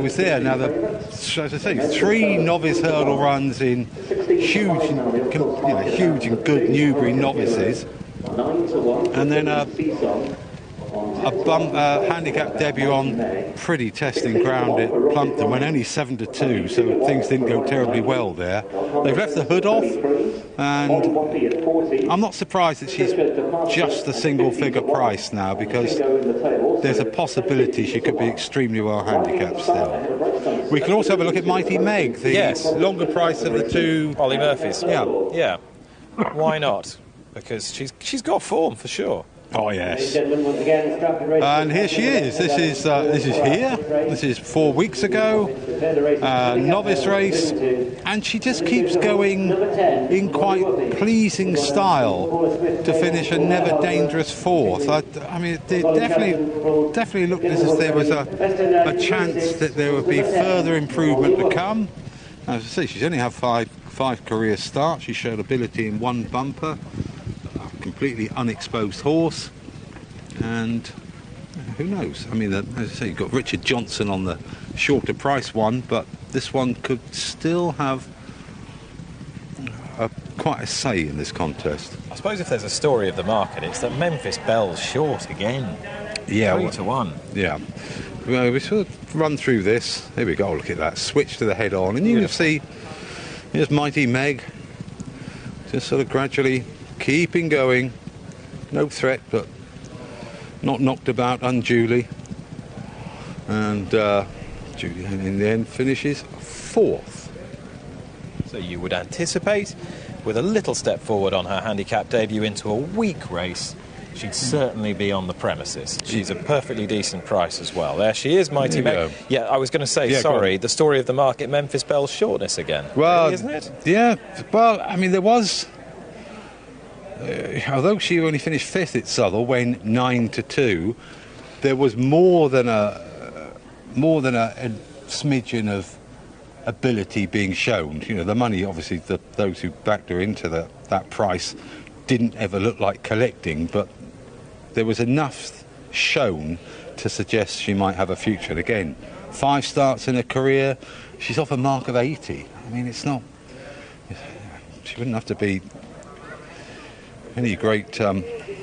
was there. Now, as I say, 3 novice hurdle runs in huge and good Newbury novices, and then a handicap debut on pretty testing ground at Plumpton when only 7-2, so things didn't go terribly well there. They've left the hood off, and I'm not surprised that she's just a single figure price now, because there's a possibility she could be extremely well handicapped still. We can also have a look at Mighty Meg, the longer price of the 2 Ollie Murphys. Yeah. Why not? Because she's got form for sure. Oh yes, and here she is. This is here. This is 4 weeks ago, novice race, and she just keeps going in quite pleasing style to finish a never dangerous 4th. I mean, it definitely looked as if there was a chance that there would be further improvement to come. As I say, she's only had five career starts. She showed ability in 1 bumper. Completely unexposed horse, and who knows? I mean, as I say, you've got Richard Johnson on the shorter price one, but this one could still have quite a say in this contest. I suppose if there's a story of the market, it's that Memphis Belle's short again. Yeah, 3-1. Yeah. Well, we sort of run through this. Here we go. Oh, look at that. Switch to the head on, and you can see here's Mighty Meg, just sort of gradually keeping going, no threat, but not knocked about unduly. And Julie, in the end, finishes 4th. So you would anticipate, with a little step forward on her handicap debut into a weak race, she'd certainly be on the premises. She's a perfectly decent price as well. There she is, Mighty Meg. Yeah, I was going to say, sorry, the story of the market, Memphis Belle's shortness again. Well, really, isn't it? Yeah, well, I mean, there was... although she only finished 5th at Southall when 9-2, there was more than a smidgen of ability being shown. You know, the money, obviously, those who backed her into that price didn't ever look like collecting, but there was enough shown to suggest she might have a future. And again, 5 starts in her career, she's off a mark of 80. I mean, it's not... She wouldn't have to be any great...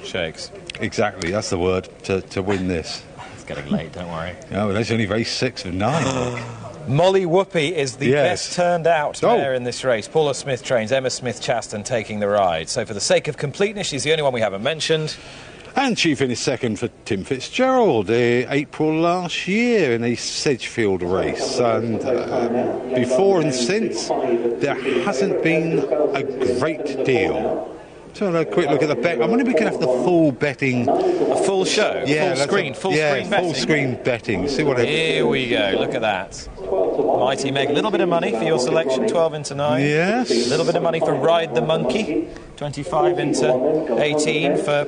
shakes. Exactly, that's the word, to win this. It's getting late, don't worry. No, there's only race 6 of 9. Molly Whoopie is the best turned out mare in this race. Paula Smith trains, Emma Smith-Chaston taking the ride. So for the sake of completeness, she's the only one we haven't mentioned. And she finished 2nd for Tim Fitzgerald April last year in a Sedgefield race. And before and since, there hasn't been a great deal. So a quick look at the bet. I wonder if we can have the full betting. A full show? Yeah, full screen betting? Full screen betting. See what Here we go, look at that. Mighty Meg, a little bit of money for your selection, 12 into 9. Yes. A little bit of money for Ride the Monkey, 25 into 18 for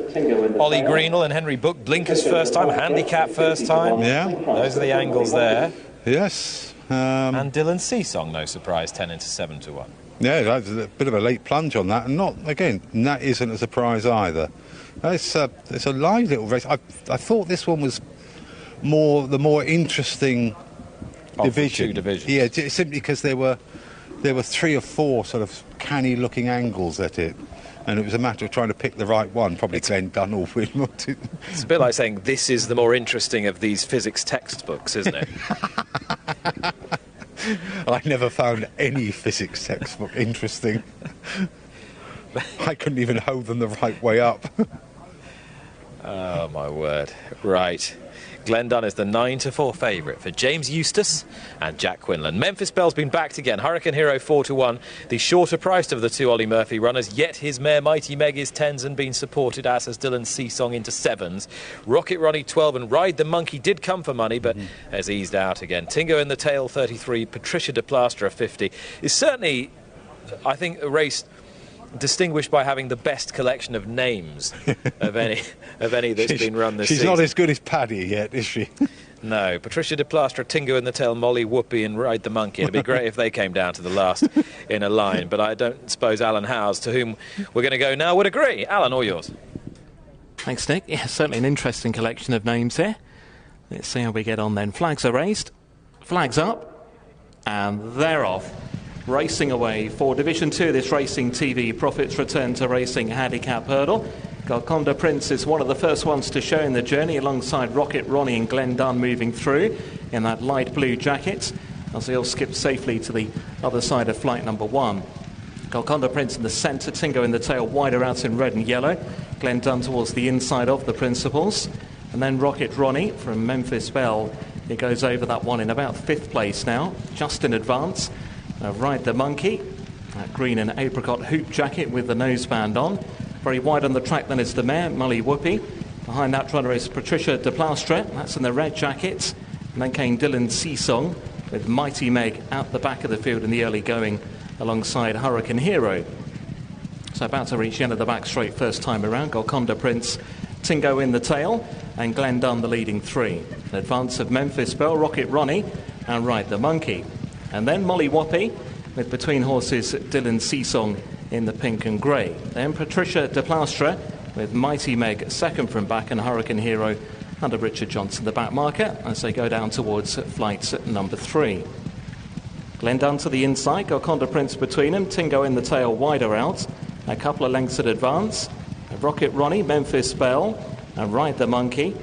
Ollie Greenall and Henry Book. Blinkers first time, handicap first time. Yeah. Those are the angles there. Yes. And Dylan Seasong, no surprise, 10 into 7-1. Yeah, that's a bit of a late plunge on that, and that isn't a surprise either. It's a live little race. I thought this one was the more interesting division. The 2 divisions. Yeah, simply because there were 3 or 4 sort of canny-looking angles at it, and it was a matter of trying to pick the right one. Probably Glenn Dunn with. It's a bit like saying this is the more interesting of these physics textbooks, isn't it? I never found any physics textbook interesting. I couldn't even hold them the right way up. Oh, my word. Right. Glenn Dunn is the 9-4 favourite for James Eustace and Jack Quinlan. Memphis Belle's been backed again. Hurricane Hero 4-1. The shorter priced of the 2 Ollie Murphy runners, yet his mare Mighty Meg is 10s and been supported, as has Dylan Seasong into 7s. Rocket Ronnie 12 and Ride the Monkey did come for money, but has eased out again. Tingo in the Tail 33, Patricia de Plaster 50. Is certainly, I think, a race distinguished by having the best collection of names of any that's been run this season. She's not as good as Paddy yet, is she? No. Patricia de Plaster, Tingo in the Tail, Molly Whoopie and Ride the Monkey. It'd be great if they came down to the last in a line, but I don't suppose Alan Howes, to whom we're going to go now, would agree. Alan, all yours. Thanks, Nick. Yeah, certainly an interesting collection of names here. Let's see how we get on then. Flags are raised. Flags up, and they're off. Racing away for Division 2, this Racing TV Profits return to racing handicap hurdle. Golconda Prince is one of the first ones to show in the journey, alongside Rocket Ronnie and Glen Dunn moving through in that light blue jacket, as they all skip safely to the other side of flight number 1. Golconda Prince in the centre, Tingo in the tail, wider out in red and yellow. Glen Dunn towards the inside of the principals. And then Rocket Ronnie from Memphis Belle. He goes over that one in about 5th place now, just in advance. Ride the Monkey, that green and apricot hoop jacket with the noseband on. Very wide on the track then is the mare, Molly Whoopie. Behind that runner is Patricia de Plastre, that's in the red jacket. And then came Dylan Seasong with Mighty Meg out the back of the field in the early going, alongside Hurricane Hero. So about to reach the end of the back straight first time around. Golconda Prince, Tingo in the tail, and Glen Dunn the leading 3. In advance of Memphis Belle, Rocket Ronnie, and Ride the Monkey. And then Molly Whoopie, with between horses Dylan Seasong in the pink and grey. Then Patricia de Plastre with Mighty Meg second from back, and Hurricane Hero under Richard Johnson the back marker as they go down towards flight number 3. Glen Dunn to the inside, Golconda Prince between them, Tingo in the tail wider out, a couple of lengths at advance. Rocket Ronnie, Memphis Belle, and Ride the Monkey.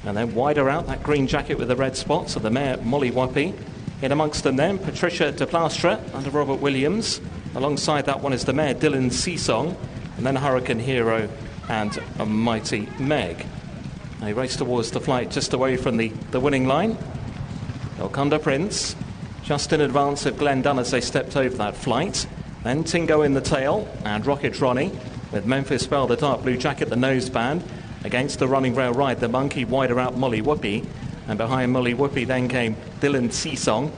And then wider out, that green jacket with the red spots of the mare Molly Whoopie. In amongst them then, Patricia de Plastre under Robert Williams. Alongside that one is the mare Dylan Seasong, and then Hurricane Hero and a Mighty Meg. They race towards the flight just away from the winning line. Golconda Prince just in advance of Glen Dunn as they stepped over that flight. Then Tingo in the tail, and Rocket Ronnie with Memphis Belle, the dark blue jacket, the noseband. Against the running rail Ride the Monkey, wider out Molly Whoopie. And behind Molly Whoopie then came Dylan Seasong.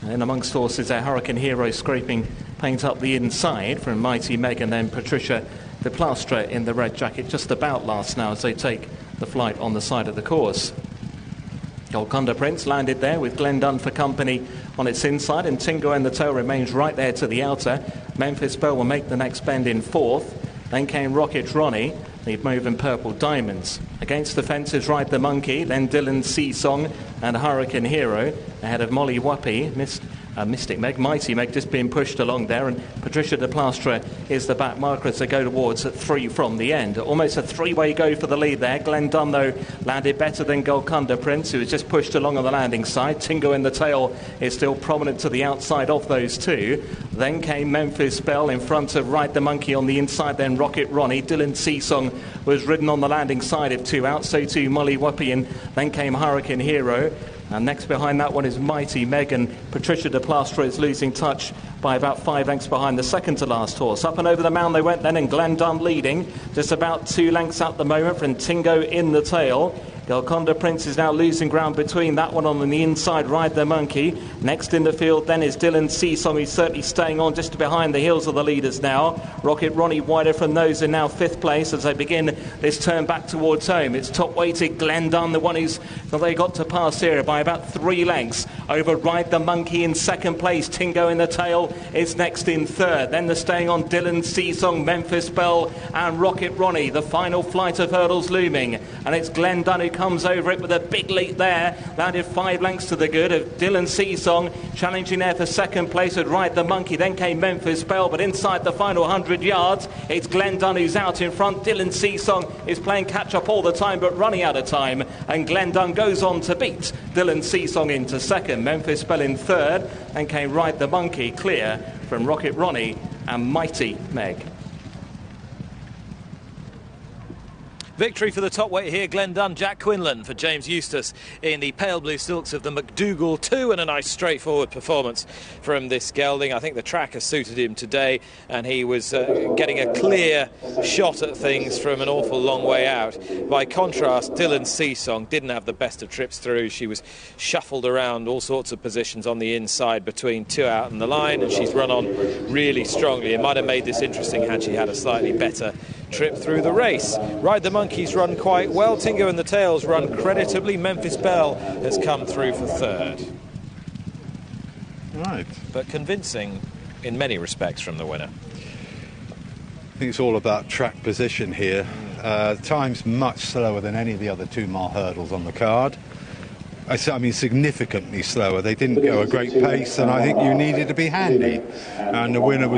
And in amongst horses there, Hurricane Hero scraping paint up the inside from Mighty Meg, and then Patricia de Plastre in the red jacket just about last now as they take the flight on the side of the course. Golconda Prince landed there with Glen Dunn for company on its inside, and Tingo in the tail remains right there to the outer. Memphis Belle will make the next bend in 4th. Then came Rocket Ronnie, the move in purple diamonds. Against the fences, Ride the Monkey, then Dylan Seasong and Hurricane Hero ahead of Molly Whoopie. Mystic Meg, Mighty Meg just being pushed along there, and Patricia de Plastre is the back marker as they go towards 3 from the end. Almost a 3-way go for the lead there. Glen Dunn though landed better than Golconda Prince, who was just pushed along on the landing side. Tingo in the tail is still prominent to the outside of those two. Then came Memphis Belle in front of Ride the Monkey on the inside, then Rocket Ronnie. Dylan Seasong was ridden on the landing side of 2 out, so too Molly Whoopie, and then came Hurricane Hero. And next behind that one is Mighty Meg, and Patricia de Plastre is losing touch by about 5 lengths behind the second to last horse. Up and over the mound they went then, and Glen Dunn leading, just about 2 lengths at the moment from Tingo in the tail. Golconda Prince is now losing ground between that one on the inside, Ride the Monkey. Next in the field then is Dylan Seasong, who's certainly staying on just behind the heels of the leaders now. Rocket Ronnie wider from those in now 5th place as they begin this turn back towards home. It's top-weighted Glen Dunn, the one who's they got to pass here by about 3 lengths over Ride the Monkey in 2nd place. Tingo in the tail is next in 3rd. Then the staying on Dylan Seasong, Memphis Belle and Rocket Ronnie. The final flight of hurdles looming, and it's Glen Dunn who comes over it with a big leap there. Landed 5 lengths to the good of Dylan Seasong, challenging there for 2nd place with Ride the Monkey. Then came Memphis Belle, but inside the final 100 yards it's Glen Dunn who's out in front. Dylan Seasong is playing catch up all the time but running out of time, and Glen Dunn goes on to beat Dylan Seasong into 2nd. Memphis Belle in 3rd, and came Ride the Monkey clear from Rocket Ronnie and Mighty Meg. Victory for the top weight here, Glen Dunn, Jack Quinlan for James Eustace in the pale blue silks of the McDougall 2, and a nice straightforward performance from this gelding. I think the track has suited him today, and he was getting a clear shot at things from an awful long way out. By contrast, Dylan Seasong didn't have the best of trips through. She was shuffled around all sorts of positions on the inside between 2 out and the line, and she's run on really strongly. It might have made this interesting had she had a slightly better trip through the race. Ride the Monkey's run quite well. Tingo and the Tails run creditably. Memphis Belle has come through for 3rd. Right. But convincing in many respects from the winner. I think it's all about track position here. Time's much slower than any of the other 2 mile hurdles on the card. I mean, significantly slower. They didn't go a great pace, and I think you needed to be handy. And the winner was